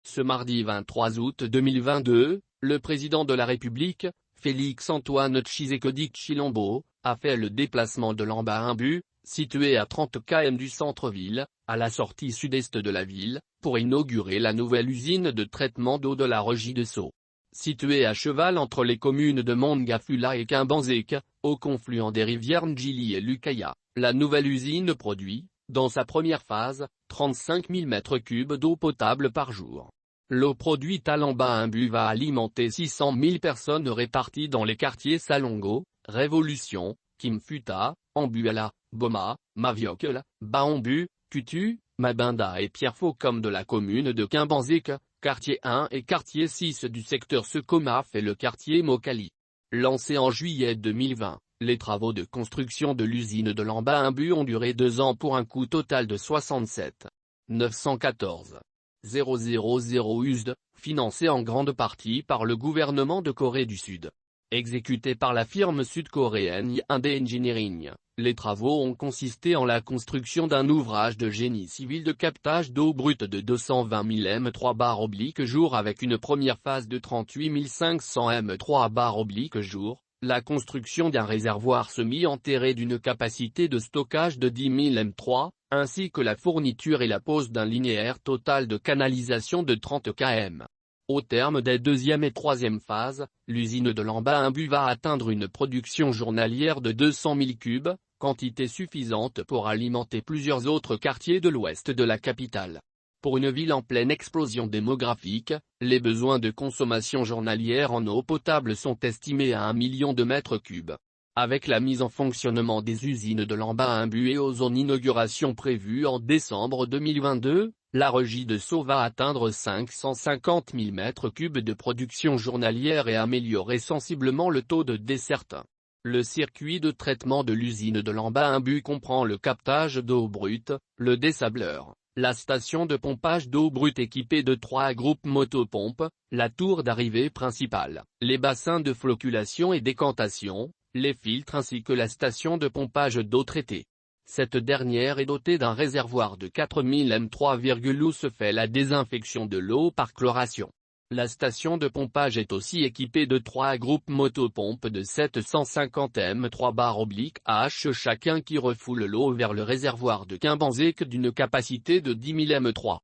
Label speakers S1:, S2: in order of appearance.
S1: Ce mardi 23 août 2022, le président de la République, Félix-Antoine Tshisekedi Tshilombo, a fait le déplacement de Lamba-Imbu, situé à 30 km du centre-ville, à la sortie sud-est de la ville, pour inaugurer la nouvelle usine de traitement d'eau de la Regideso. Située à cheval entre les communes de Mongafula et Kimbanzeke, au confluent des rivières Ndjili et Lukaya, la nouvelle usine produit, dans sa première phase, 35 000 m3 d'eau potable par jour. L'eau produite à Lamba-Imbu va alimenter 600 000 personnes réparties dans les quartiers Salongo, Révolution, Kimfuta, Ambuala, Boma, Maviokela, Baombu, Kutu, Mabinda et Pierrefaux comme de la commune de Kimbanzeke, quartier 1 et quartier 6 du secteur Sekomaf et le quartier Mokali. Lancé en juillet 2020, les travaux de construction de l'usine de Lamba-Imbu ont duré 2 ans pour un coût total de 67 914 000 USD, financé en grande partie par le gouvernement de Corée du Sud. Exécuté par la firme sud-coréenne Hyundai Engineering, les travaux ont consisté en la construction d'un ouvrage de génie civil de captage d'eau brute de 220 000 m3/jour avec une première phase de 38 500 m3/jour, la construction d'un réservoir semi-enterré d'une capacité de stockage de 10 000 m3, ainsi que la fourniture et la pose d'un linéaire total de canalisation de 30 km. Au terme des deuxième et troisième phases, l'usine de Lamba-Imbu va atteindre une production journalière de 200 000 cubes, quantité suffisante pour alimenter plusieurs autres quartiers de l'ouest de la capitale. Pour une ville en pleine explosion démographique, les besoins de consommation journalière en eau potable sont estimés à 1 million de mètres cubes. Avec la mise en fonctionnement des usines de Lamba-Imbu et aux inaugurations prévues en décembre 2022, la Regideso va atteindre 550 000 m3 de production journalière et améliorer sensiblement le taux de desserte. Le circuit de traitement de l'usine de Lamba-Imbu comprend le captage d'eau brute, le dessableur, la station de pompage d'eau brute équipée de 3 groupes motopompes, la tour d'arrivée principale, les bassins de floculation et décantation, les filtres ainsi que la station de pompage d'eau traitée. Cette dernière est dotée d'un réservoir de 4000 m3, où se fait la désinfection de l'eau par chloration. La station de pompage est aussi équipée de 3 groupes motopompes de 750 m3/h chacun qui refoule l'eau vers le réservoir de Kimbanzeke d'une capacité de 10 000 m3.